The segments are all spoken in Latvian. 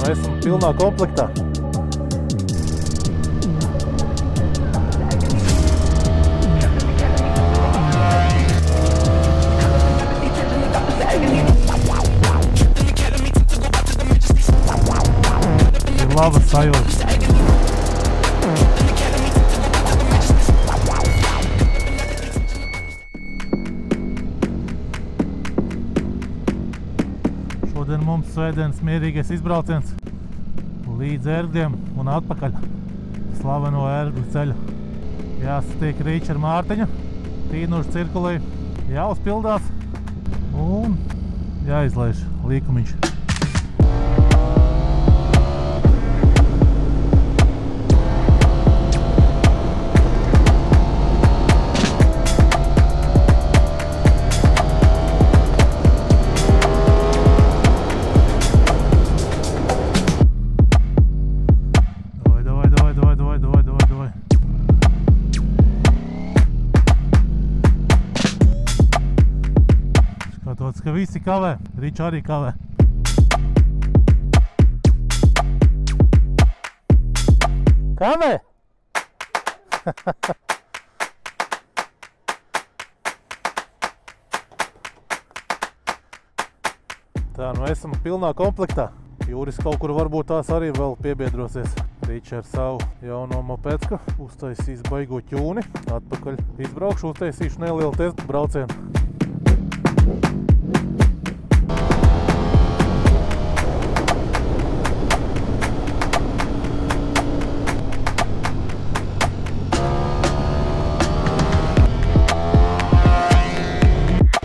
Nu esam pilnā komplektā. Ir laba sajūta. Šodien mums svētdienas mierīgais izbrauciens līdz Ērgļiem un atpakaļ slaveno Ērgļu ceļu. Jāsatiek Rīča ar Mārtiņu, Tīnuši cirkulī, jāuzpildās un jāizlaiž līkumiņš. Ka visi kavē, Riča arī kavē. Kavē? Tā, nu esam pilnā komplektā. Jūris kaut kur varbūt tās arī vēl piebiedrosies. Riča ar savu jauno mopecku uztaisīs baigo ķūni. Atpakaļ izbraukšu, uztaisīšu nelielu testu braucienu.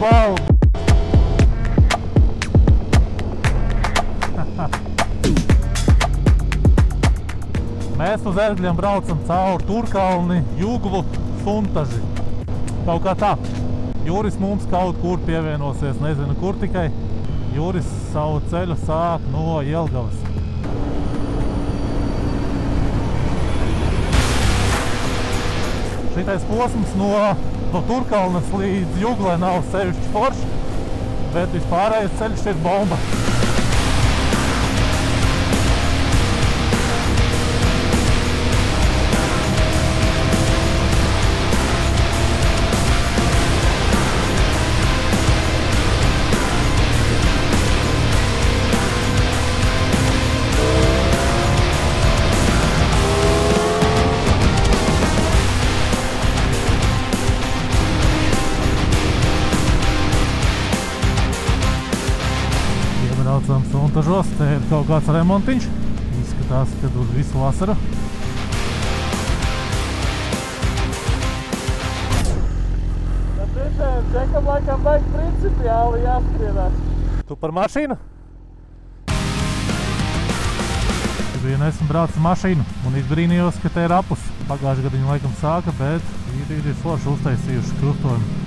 Wow! Mēs uz Ērgļiem braucam cauri Turkalni, Juglu, Suntaži. Kaut kā tā. Juris mums kaut kur pievienosies, nezinu kur tikai. Juris savu ceļu sāk no Jelgavas. Šitais posms no Turkalnes līdz Juglai nav sevišķi forši, bet vispārējais ceļš ir bomba. Braucam Suntažos, te ir kaut kāds remontiņš. Izskatās, kad uz visu vasaru. Ja tiešām čekam laikam baigi principiāli jāskrienās. Tu par mašīnu? Vien esmu braucis mašīnu un izbrīnījos, ka te ir apus. Pagājuši gadu viņi laikam sāka, bet ir forši uztaisījuši krustojumu.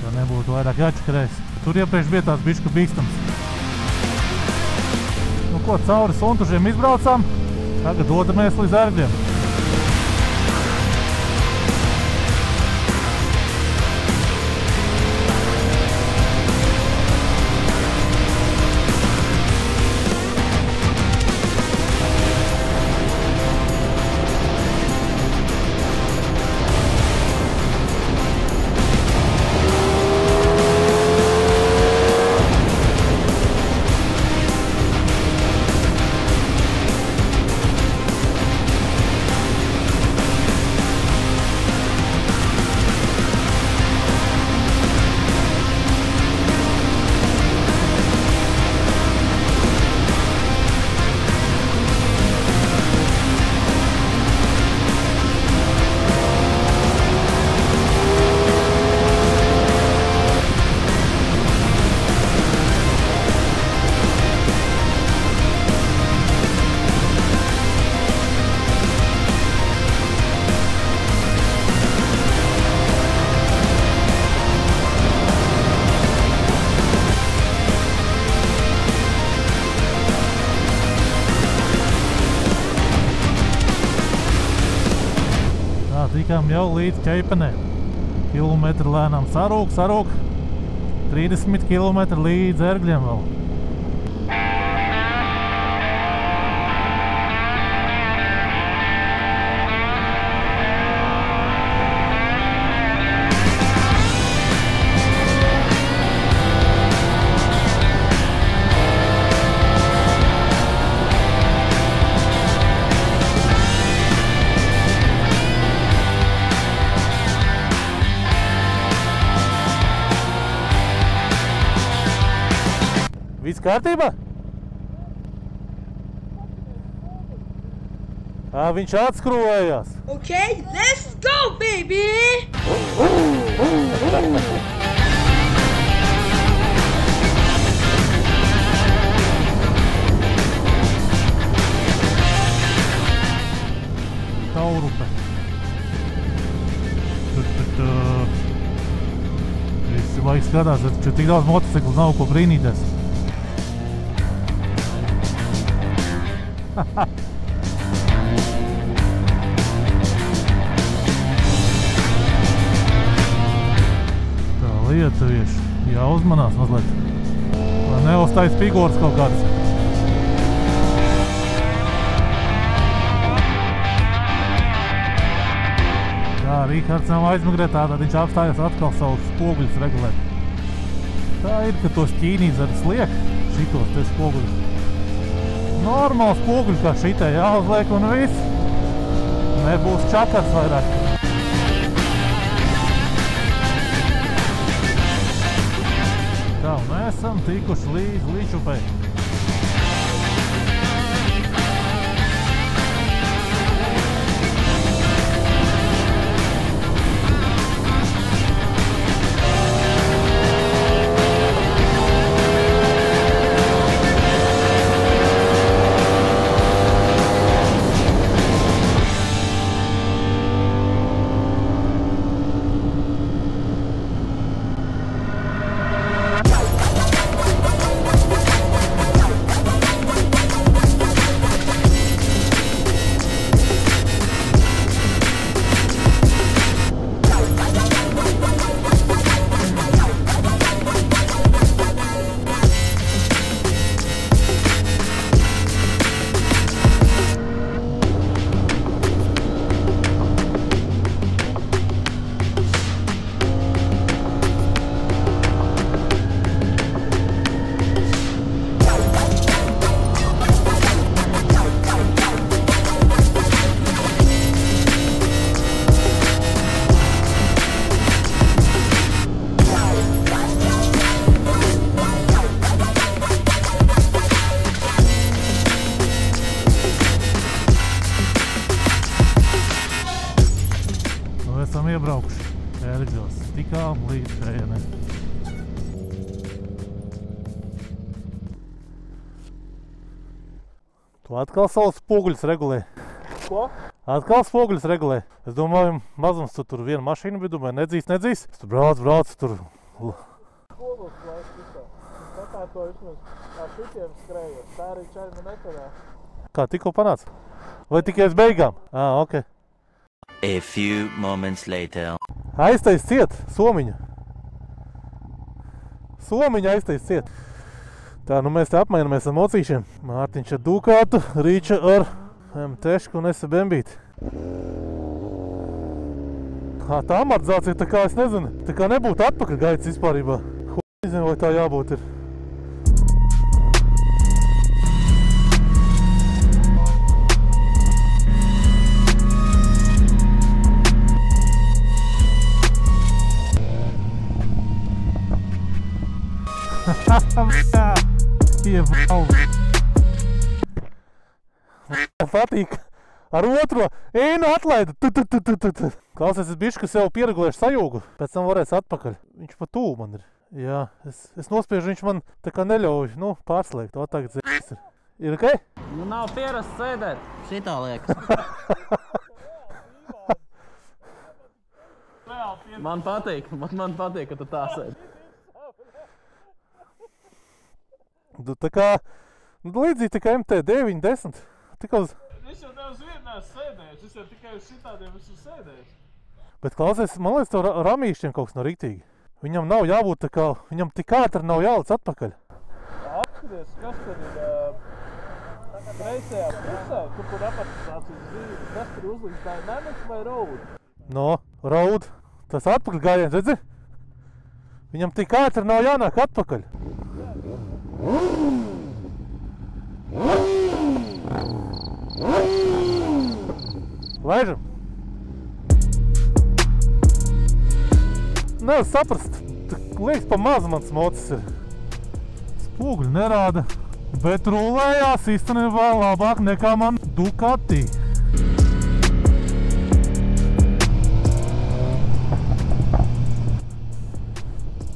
Ja nebūtu vairāk jāčakarēs. Tur iepriekš bija tās bišķi bīstams. Nu ko, cauri Suntažiem izbraucām, tagad dodamies līdz Ērgļiem. tikām jau līdz Ķeipenē. Kilometri lēnām sarūk. 30 km līdz Ērgļiem vēl. Viss kārtībā? Viņš atskrūvējās. Okay, let's go, baby! Taurupe. Visi laik skatās, ka tik daudz motociklu nav ko brīnīties. Tā lietuvieši jāuzmanās mazliet, lai neuztais figūras kaut kādas. Rīkārds nav aizmigrēt, tātad viņš apstājas atkal savus spoguļus regulēt. Tā ir, ka tos ķīnīts arī sliek, šitos te spoguļus. Normāli spoguļi kā šitai jāuzliek un viss. Nebūs čakars vairāk. Tā, un mēs esam tikuši līdz Līčupei. Esam iebraukuši Ērgļos, tikām līdz šejienei. Tu atkal savus spoguļus regulē? Ko? Atkal spoguļus regulē? Es domāju, mazums tu tur viena mašīna bija, domāju, nedzīs. Tu brauc tur. Spoguļus laist visā. Tā to vismaz ar šitiem skrējot. Tā arī čaļi man neturē. Kā, tikko panāca? Vai tikai uz beigām? Ok. A few moments later. Aiztais ciet, Somiņa. Somiņa aiztais ciet. Tā, nu mēs te apmainamies ar mocīšiem. Mārtiņš ar Dukātu, Rīča ar MT-šku un es ar Bembīti. Tā amortizācija, tā kā es nezinu, tā kā nebūtu atpakaļ gaitas vispārībā. Nezinu, vai tā jābūt ir. Patīk. Ar otro einu atlaida. Klausies, es bišķi, ka sev pieregulēšu sajūgu. Pēc tam varēs atpakaļ. Viņš pa tūlu man ir. Jā, es nospiežu, viņš man tā kā neļauj, pārslēgt. O, tagad zēs ir. Ir ok? Nu nav pierasts sēdēt. Šitā liekas. Man patīk, ka tu tā sēdi. Tā kā, līdzīgi tikai MT9, 10. Tikai uz... Es jau neuz vienās sēdējuši, es jau tikai uz šitādiem esmu sēdējuši. Bet klausies, man liekas, tev ramīšķiem kaut kas nav riktīgi. Viņam nav jābūt tā kā, viņam tik ātri nav jālic atpakaļ. Apskaties, kas tad ir kreisajā pusē, kur amortizācijas bija, kas tur uzliks Dynamic vai Road? No, Road. Tas atpakaļ gājiens, redzi? Viņam tik ātri nav jānāk atpakaļ. Laižam. Nevar saprast, liekas pa maz mans mocis ir. Spoguļi nerāda, bet rulējās īstenībā labāk nekā man Ducati.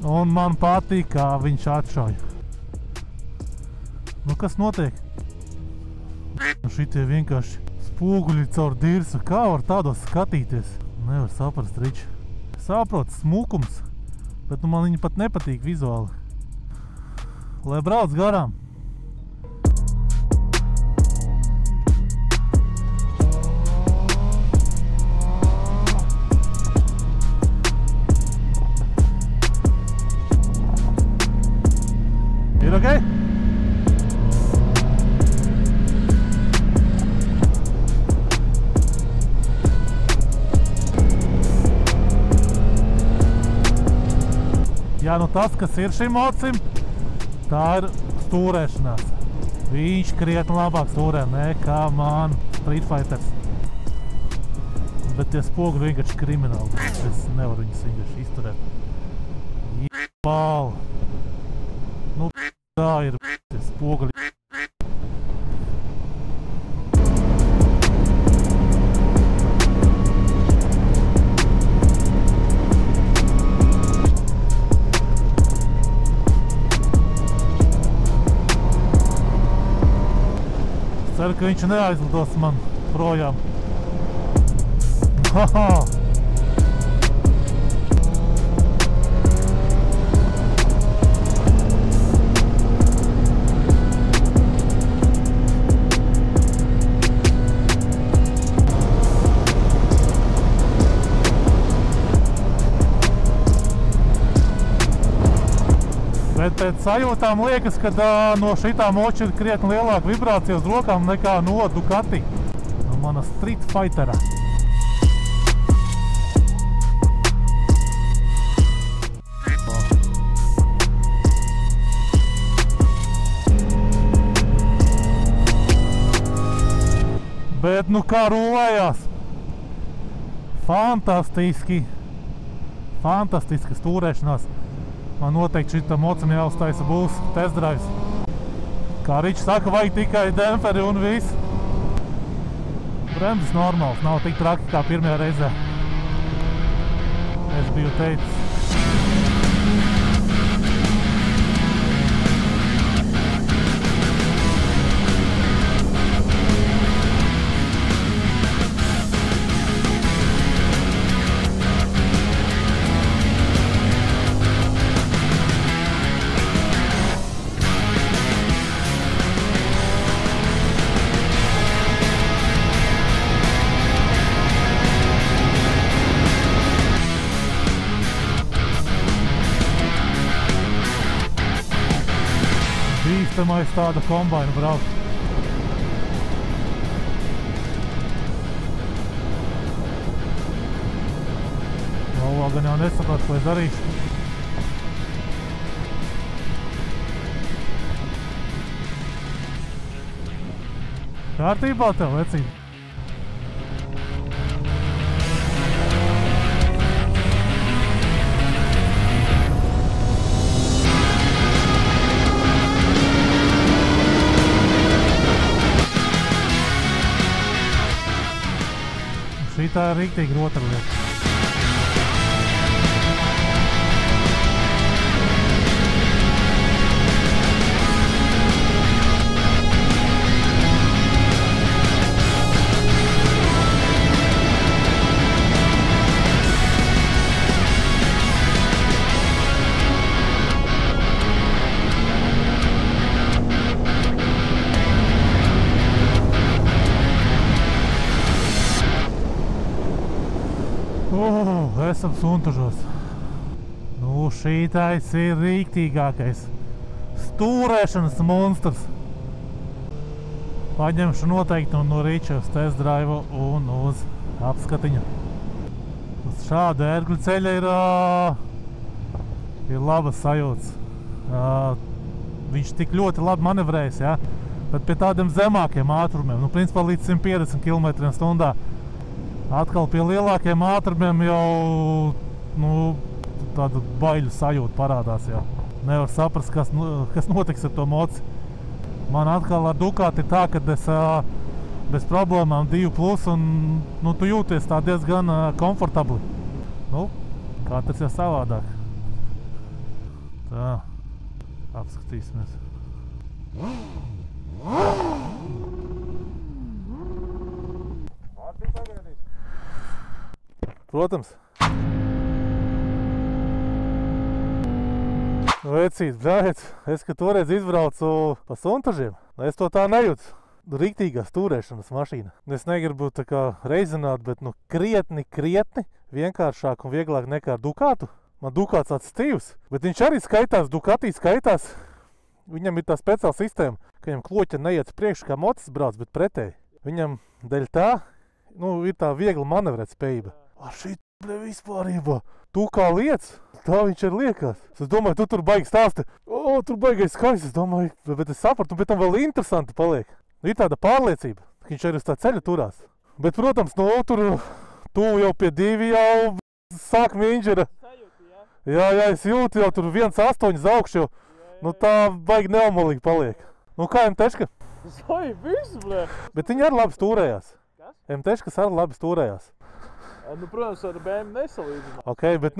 Un man patīk, kā viņš atšauja. Nu, kas notiek? Šitie vienkārši spoguļi caur dirsu. Kā var tādos skatīties? Nevar saprast, riči. Saprot, smukums, bet nu man viņi pat nepatīk vizuāli. Lai brauc garām. Ir okei? Jā, nu tas, kas ir šim mocim, tā ir stūrēšanās. Viņš krietni labāk stūrē nekā man Street Fighters. Bet tie spoguļi vienkārši krimināli. Es nevaru viņus vienkārši izturēt. Jebāli. Nu, tā ir tie spoguļi. Ceru, ka viņš neaizlidos man projām. Haha! Bet pēc sajūtām liekas, ka no šitā moča ir krietni lielāka vibrācija uz rokām nekā no Ducati. No mana Street Fightera. Bet nu kā rulējās? Fantastiski! Fantastiska stūrēšanās. Man noteikti šitam mocam jāuztaisa būs test drives. Kā Ričs saka, vajag tikai demperi un viss. Bremzes normāls, nav tik traki kā pirmajā reizē. Es biju teicis. Bīstamais tāda kombaina braukt. Vēl gan jau nesapratu, ko es darīšu. Kārtībā tev, vecīt? Šitā ir riktīgi rotaļlieta. Esam suntužos. Nu, šītais ir rīktīgākais. Stūrēšanas monstrs. Paņemšu noteikti no Riča uz test drive un uz apskatiņu. Uz šāda ērgļu ceļa ir labas sajūtas. Viņš tik ļoti labi manevrējas, ja? Bet pie tādiem zemākiem ātrumiem, nu, principā līdz 150 km/h. Atkal pie lielākiem ātrumiem jau, nu, tāda baiļu sajūta parādās jau. Nevar saprast, kas notiks ar to moci. Man atkal ar Ducati ir tā, ka es bez problēmām 2+ un tu jūties tā diezgan komfortabli. Katrs jau savādāk. Tā, apskatīsimies. Protams. Vecīt, bļājiet, es, ka toreiz izbraucu pa Suntažiem, es to tā nejūtu. Riktīgā stūrēšanas mašīna. Es negribu tā kā reizināt, bet krietni vienkāršāk un vieglāk nekā Ducatu. Man Ducats tāds stīvs, bet viņš arī skaitās, Ducati skaitās. Viņam ir tā speciāla sistēma, ka viņam kloķa neiet priekš kā mocis brauc, bet pretēji. Viņam dēļ tā, ir tā viegla manevrēt spējība. Šī vispārībā, tu kā liec, tā viņš ir liekas. Es domāju, tu tur baigi stāsti, tur baigais skaists, es domāju, bet es sapratu, bet tam vēl interesanti paliek. Ir tāda pārliecība, ka viņš arī uz tā ceļa turās. Bet, protams, tu jau pie 2 jau sāk miņģera. Jā, es jūtu jau tur 1,8 uz augšu jau. Tā baigi neomalīgi paliek. Kā MT-ška? Zai, visu, blē. Bet viņi arī labi stūrējās. MT-škas arī labi stūrējās. Protams, ar BMW nesalīdzināt. Ok, bet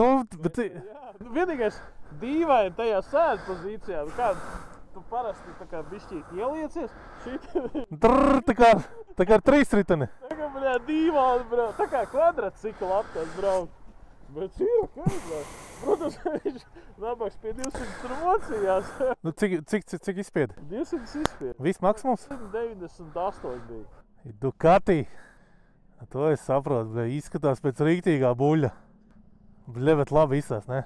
vienīgais dīvaini tajā sēd pozīcijā. Kā tu parasti tā kā bišķīgi ieliecies? Tā kā ar 3 riteni. Tā kā, bļā, dīvaini brauc. Tā kā kvadratcikla apkārt brauc. Bet ir ok, blē. Protams, viņš nabaks pie 200 tur mocījās. Cik izspiedi? 200 izspiedi. Viss maksimums? 98 bija. Ducati. To es saprotu, bļa, izskatās pēc rīktīgā buļļa. Bļa, bet labi izsās, ne?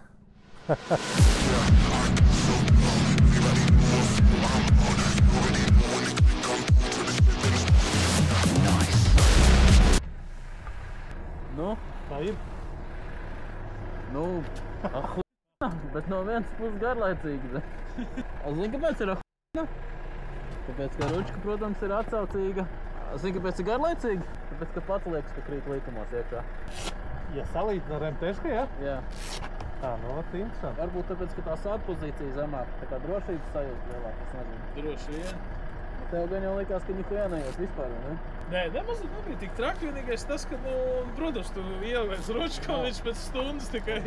Tā ir? Bet no vienas puses garlaicīga. Zini, kāpēc ir ahuina? Tāpēc, ka ručka, protams, ir atsaucīga. Zini, kāpēc ir garlaicīga? Tāpēc, ka pats liekas, ka krīt līkumos iekšā. Ja salīdzināt ar MT-ška, jā? Jā. Tā, interesanti. Varbūt tāpēc, ka tā sātpozīcija zemāk, tā kā drošības sajūta lielāk, es nezinu. Droši vien. Tev gan jau likās, ka ņuhujā nejūt vispār, ne? Nē, nemaz nebija tik traki, vienīgais tas, ka, protams, tu ieliec ručku un viņš pēc stundas tikai...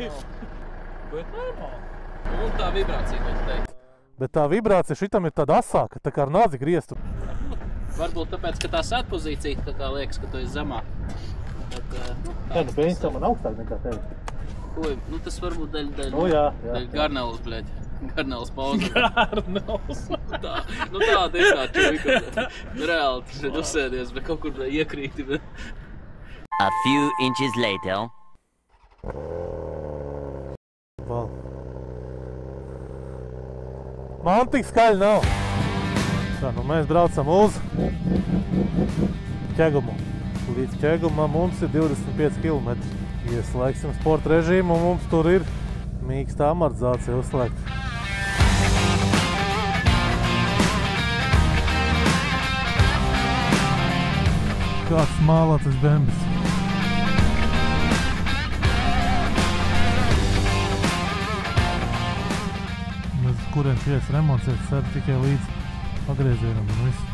Bet normāli. Un tā vibrācija, ko tu teici. Bet tā vibrācija šitam ir tāda asāka, tā kā ar nāzi griestu. Varbūt tāpēc, ka tā sētpozīcija tā kā liekas, ka tu esi zemāk. Beņas jau man augstāk nekā tevi. Oi, tas varbūt dēļ Garnelas, bļaļ. Garnelas pauze. Garnelas. Tāda ir tā čuika. Reāli tas ir uzsēdies, bet kaut kur iekrīti. A few inches later. Val. Man tik skaļi nav. Tā, mēs braucam uz Ķegumu. Līdz Ķegumam mums ir 25 km. Ieslēgsim sporta režīmu un mums tur ir mīkstā amortizācija uzslēgta. Kāds mālātais bembis. Mēs kuriem šies remonts ir sēd tikai līdz pagriezienam un viss.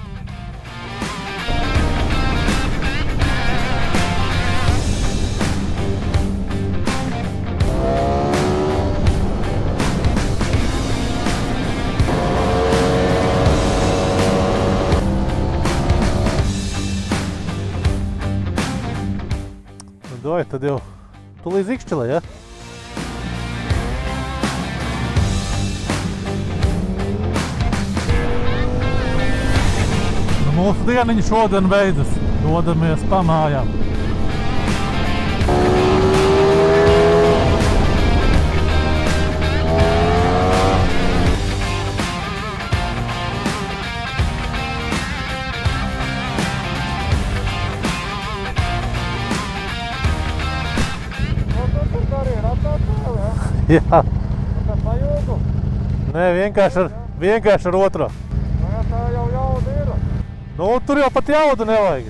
Tad jau tu līdz Ikšķelē, ja? Mūsu dieniņa šodien beidzas. Dodamies pa mājām. Jā. Nē, vienkārši ar otro. Tā jau jauda ir. Tur jau pat jaudu nevajag.